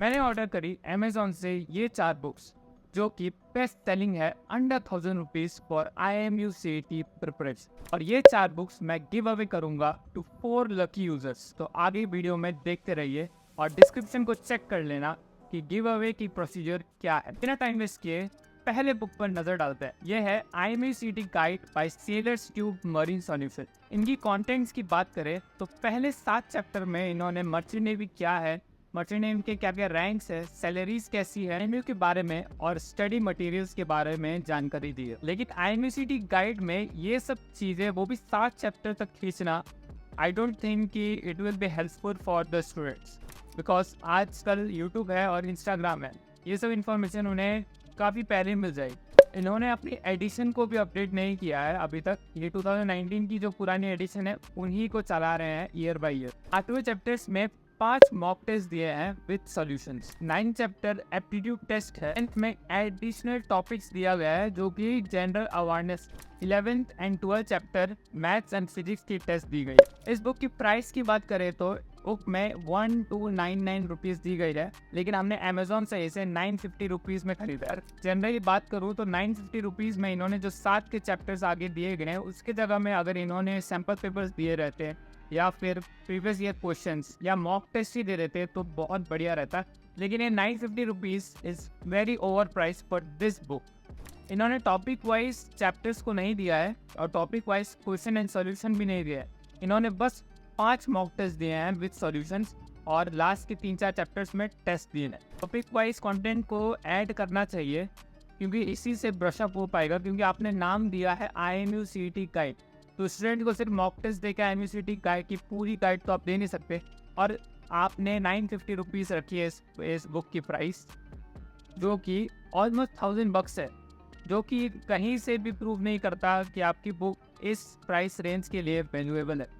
मैंने ऑर्डर करी अमेजोन से ये 4 बुक्स जो कि बेस्ट सेलिंग है under 1000 rupees for IMU CET preparation. और ये 4 बुक्स मैं गिव अवे करूंगा टू 4 लकी यूजर्स। तो आगे वीडियो में देखते रहिए और डिस्क्रिप्शन को चेक कर लेना कि गिव अवे की प्रोसीजर क्या है। बिना टाइम वेस्ट किए पहले बुक पर नजर डालते हैं। यह है IMU CET guide by Sailors Tube Marine Solution. इनकी कंटेंट्स की बात करें तो पहले 7 चैप्टर में इन्होंने मर्चेंट नेवी क्या है, मर्चेंट नेवी के क्या क्या रैंक्स है, सैलरीज कैसी है, IMU के बारे में और स्टडी मटेरियल्स के बारे में जानकारी दी है। लेकिन IMU CET गाइड में ये सब चीजें वो भी 7 चैप्टर तक खींचना आई डोंट थिंक कि it will be helpful for the students, because आजकल यूट्यूब है और इंस्टाग्राम है, ये सब इंफॉर्मेशन उन्हें काफ़ी पहले मिल जाएगी। इन्होंने अपनी एडिशन को भी अपडेट नहीं किया है अभी तक। ये 2019 की जो पुरानी एडिशन है उन्हीं को चला रहे हैं ईयर बाय ईयर। 8वें चैप्टर्स में 5 मॉक टेस्ट दिए हैं with solutions. 9 chapter aptitude test है। 10th में एडिशनल टॉपिक्स दिया गया है जो कि general awareness. 11th and 12th chapter maths and physics की टेस्ट दी गई। इस बुक की प्राइस की बात करें तो बुक में 1299 रुपीज़ दी गई है, लेकिन हमने अमेजोन से इसे 950 रुपीज़ में खरीदा है। जनरली बात करूँ तो 950 रुपीज़ में इन्होंने जो 7 के चैप्टर्स आगे दिए गए हैं उसके जगह में अगर इन्होंने सैम्पल पेपर्स दिए रहते हैं या फिर प्रीवियस ईयर क्वेश्चंस या मॉक टेस्ट ही दे देते तो बहुत बढ़िया रहता। लेकिन ये 950 rupees is very over price for this book. इन्होंने टॉपिक वाइज चैप्टर्स को नहीं दिया है और topic wise question and solution भी नहीं दिया है। इन्होंने बस 5 मॉक टेस्ट दिए हैं विद सॉल्यूशंस और लास्ट के 3-4 चैप्टर्स में टेस्ट दिए हैं। टॉपिक वाइज कंटेंट को ऐड करना चाहिए क्योंकि इसी से ब्रश अप हो पाएगा, क्योंकि आपने नाम दिया है IMU CET गाइड, तो स्टूडेंट को सिर्फ मॉक टेस्ट देकर IMU CET गाइड की पूरी गाइड तो आप दे नहीं सकते। और आपने 950 रुपीज़ रखी है इस बुक की प्राइस, जो कि ऑलमोस्ट 1000 बक्स है, जो कि कहीं से भी प्रूव नहीं करता कि आपकी बुक इस प्राइस रेंज के लिए वैल्यूएबल है।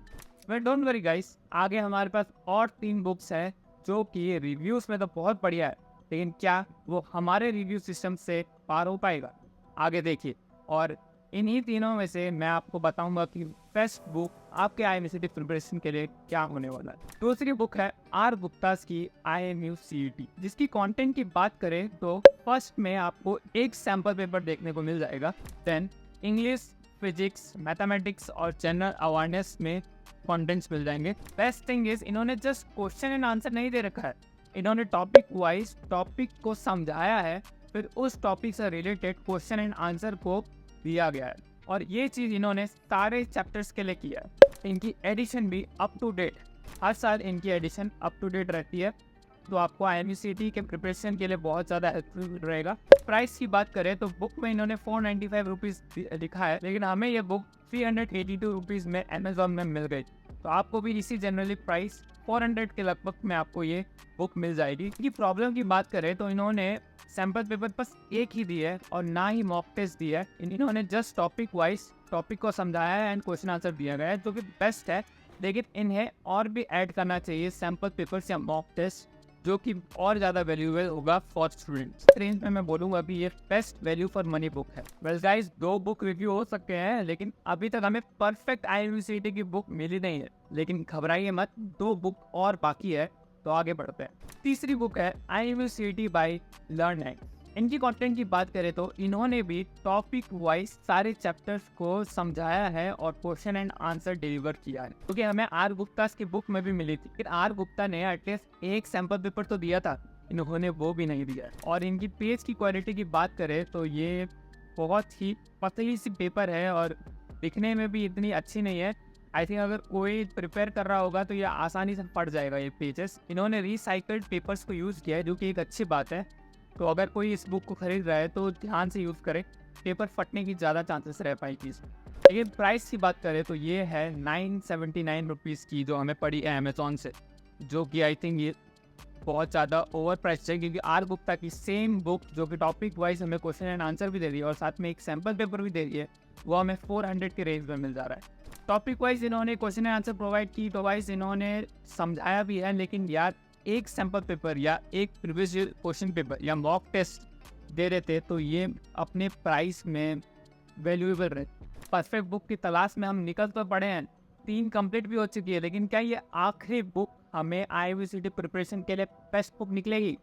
बट डोंट वरी गाइस, आगे हमारे पास और 3 बुक्स हैं जो कि रिव्यूज़ में तो बहुत बढ़िया है, लेकिन क्या वो हमारे रिव्यू सिस्टम से पार हो पाएगा? आगे देखिए। और इन्हीं तीनों में से मैं आपको बताऊंगा कि बेस्ट बुक आपके IMU CET प्रिपरेशन के लिए क्या होने वाला है। दूसरी बुक है R गुप्तास की IMU CET, जिसकी कंटेंट की बात करें तो फर्स्ट में आपको एक सैम्पल पेपर देखने को मिल जाएगा। देन इंग्लिश, फिजिक्स, मैथमेटिक्स और जनरल अवेयरनेस में कंटेंट्स मिल जाएंगे। बेस्ट थिंग इज इन्होंने जस्ट क्वेश्चन एंड आंसर नहीं दे रखा है, इन्होंने टॉपिक वाइज टॉपिक को समझाया है, फिर उस टॉपिक से रिलेटेड क्वेश्चन एंड आंसर को दिया गया है। और ये चीज़ इन्होंने सारे चैप्टर्स के लिए किया है। इनकी एडिशन भी अप टू डेट, हर साल इनकी एडिशन अप टू डेट रहती है, तो आपको IMU CET के प्रिपरेशन के लिए बहुत ज़्यादा हेल्पफुल रहेगा। प्राइस की बात करें तो बुक में इन्होंने 495 रुपीज़ लिखा है, लेकिन हमें ये बुक 382 रुपीज़ में अमेजोन में मिल गई, तो आपको भी इसी जनरली प्राइस 400 के लगभग में आपको ये बुक मिल जाएगी। इनकी प्रॉब्लम की बात करें तो इन्होंने सैम्पल पेपर बस एक ही दी है और ना ही मॉक टेस्ट दिया है। इन्होंने जस्ट टॉपिक वाइज टॉपिक को समझाया है एंड क्वेश्चन आंसर दिया गया है, जो कि बेस्ट है, लेकिन इन्हें और भी ऐड करना चाहिए सैम्पल पेपर्स या मॉक टेस्ट, जो कि और ज़्यादा वैल्यूएबल होगा फॉर स्टूडेंट्स। रेंज में मैं बोलूँगा अभी ये best value for money book है। वेल गाइस, 2 बुक रिव्यू हो सकते हैं, लेकिन अभी तक हमें परफेक्ट IMU CET की बुक मिली नहीं है। लेकिन घबराइए मत, 2 बुक और बाकी है, तो आगे बढ़ते हैं। तीसरी बुक है IMU CET बाय लर्निंग। इनकी कंटेंट की बात करें तो इन्होंने भी टॉपिक वाइज सारे चैप्टर्स को समझाया है और क्वेश्चन एंड आंसर डिलीवर किया है, क्योंकि हमें R गुप्ता की बुक में भी मिली थी, फिर R गुप्ता ने एटलीस्ट एक सैम्पल पेपर तो दिया था, इन्होंने वो भी नहीं दिया। और इनकी पेज की क्वालिटी की बात करें तो ये बहुत ही पतली सी पेपर है और दिखने में भी इतनी अच्छी नहीं है। आई थिंक अगर कोई प्रिपेयर कर रहा होगा तो ये आसानी से फट जाएगा ये पेजेस। इन्होंने रिसाइकल्ड पेपर्स को यूज़ किया है, जो कि एक अच्छी बात है, तो अगर कोई इस बुक को खरीद रहा है तो ध्यान से यूज़ करें, पेपर फटने की ज़्यादा चांसेस रह पाएगी। लेकिन प्राइस की बात करें तो ये है 979 रुपीज़ की, जो हमें पड़ी है अमेजोन से, जो कि आई थिंक ये बहुत ज़्यादा ओवर प्राइस है, क्योंकि R गुप्ता की सेम बुक जो कि टॉपिक वाइज हमें क्वेश्चन एंड आंसर भी दे रही है और साथ में एक सैम्पल पेपर भी दे रही है, वो हमें 400 के रेंज में मिल जा रहा है। टॉपिक वाइज इन्होंने क्वेश्चन एंड आंसर प्रोवाइड की, तो वाइज इन्होंने समझाया भी है, लेकिन यार एक सैम्पल पेपर या एक प्रीवियस क्वेश्चन पेपर या मॉक टेस्ट दे रहे थे तो ये अपने प्राइस में वैल्यूएबल रहे। परफेक्ट बुक की तलाश में हम निकल तो पड़े हैं, 3 कंप्लीट भी हो चुकी है, लेकिन क्या ये आखिरी बुक हमें IMU CET प्रिपरेशन के लिए बेस्ट बुक निकलेगी?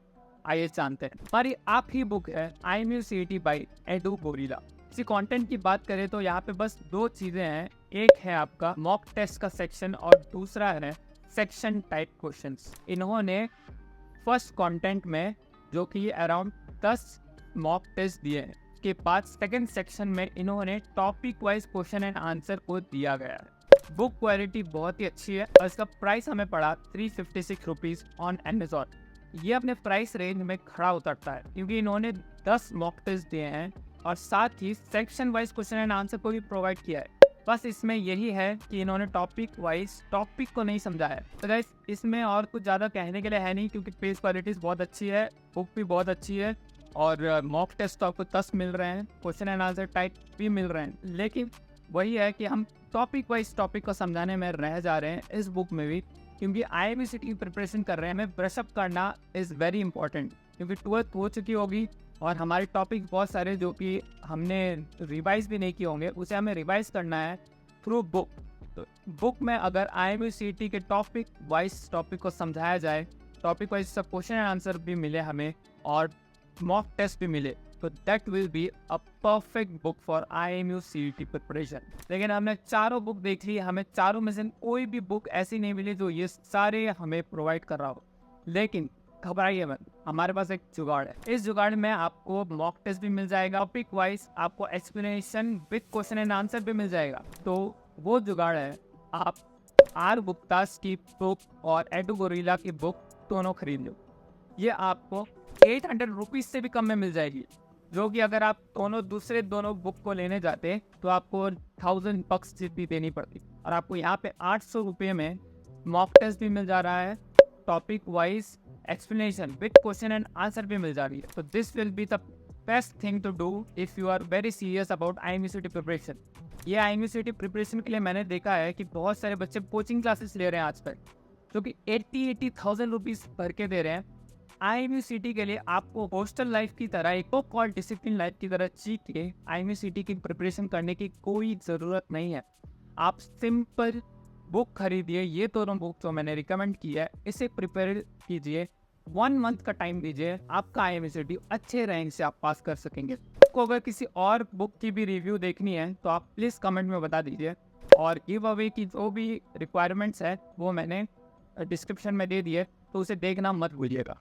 आइए जानते हैं। हमारी आप ही बुक है IMU CET by EduGorilla. इसी कंटेंट की बात करें तो यहाँ पे बस 2 चीज़ें हैं, एक है आपका मॉक टेस्ट का सेक्शन और दूसरा है सेक्शन टाइप क्वेश्चंस। इन्होंने फर्स्ट कंटेंट में जो कि अराउंड 10 मॉक टेस्ट दिए हैं, के बाद सेकंड सेक्शन में इन्होंने topic wise question and answer को दिया गया है। बुक क्वालिटी बहुत ही अच्छी है और इसका प्राइस हमें पड़ा 356 रुपीज़ ऑन अमेजोन। ये अपने प्राइस रेंज में खड़ा उतरता है क्योंकि इन्होंने 10 मॉक टेस्ट दिए हैं और साथ ही section wise question and answer को भी प्रोवाइड किया है। बस इसमें यही है कि इन्होंने टॉपिक वाइज टॉपिक को नहीं समझा है। तो गाइस इसमें और कुछ ज़्यादा कहने के लिए है नहीं क्योंकि पेज क्वालिटीज़ बहुत अच्छी है, बुक भी बहुत अच्छी है और मॉक टेस्ट तो आपको 10 मिल रहे हैं, क्वेश्चन एंड आंसर टाइप भी मिल रहे हैं। लेकिन वही है कि हम टॉपिक वाइज टॉपिक को समझाने में रह जा रहे हैं इस बुक में भी, क्योंकि IMU CET की प्रिपरेशन कर रहे हैं, हमें ब्रशअप करना इज़ वेरी इंपॉर्टेंट क्योंकि 12th हो चुकी होगी और हमारे टॉपिक बहुत सारे जो कि हमने रिवाइज भी नहीं किए होंगे उसे हमें रिवाइज करना है थ्रू बुक। तो बुक में अगर IMU CET के टॉपिक वाइज टॉपिक को समझाया जाए, टॉपिक वाइज सब क्वेश्चन एंड आंसर भी मिले हमें और मॉक टेस्ट भी मिले, तो that will be a perfect book for IMU CET preparation. लेकिन हमने चारों बुक देख ली, हमें चारों में से कोई भी बुक ऐसी नहीं मिली जो ये सारे हमें प्रोवाइड कर रहा हो। लेकिन घबराइए मत, हमारे पास एक जुगाड़ है। इस जुगाड़ में आपको मॉक टेस्ट भी मिल जाएगा, टॉपिक वाइज आपको explanation with question and answer भी मिल जाएगा। तो वो जुगाड़ है, आप आर गुप्तास की बुक और एडू गोरिल्ला की बुक दोनों खरीद लो। ये आपको 800 रुपीज़ से भी कम में मिल जाएगी, जो कि अगर आप दूसरे दोनों बुक को लेने जाते तो आपको 1000 बक्स जितनी देनी पड़ती और आपको यहाँ पे 800 रुपये में मॉक टेस्ट भी मिल जा रहा है, topic wise explanation with question and answer भी मिल जा रही है। तो this will be the best thing to do if you are very serious about IMU CET preparation. ये IMU CET प्रिपरेशन के लिए मैंने देखा है कि बहुत सारे बच्चे कोचिंग क्लासेस ले रहे हैं आजकल, जो कि 80,000 रुपीज़ भर के दे रहे हैं। IMU CET के लिए आपको हॉस्टल लाइफ की तरह, एक कॉल डिसिप्लिन लाइफ की तरह जी के IMU CET की प्रिपरेशन करने की कोई ज़रूरत नहीं है। आप सिंपल बुक खरीदिए, ये दोनों बुक जो मैंने रिकमेंड की है इसे प्रिपेयर कीजिए, 1 मंथ का टाइम दीजिए, आपका IMU CET अच्छे रैंक से आप पास कर सकेंगे। आपको अगर किसी और बुक की भी रिव्यू देखनी है तो आप प्लीज़ कमेंट में बता दीजिए और गिव अवे की जो भी रिक्वायरमेंट्स है वो मैंने डिस्क्रिप्शन में दे दिए, तो उसे देखना मत भूलिएगा।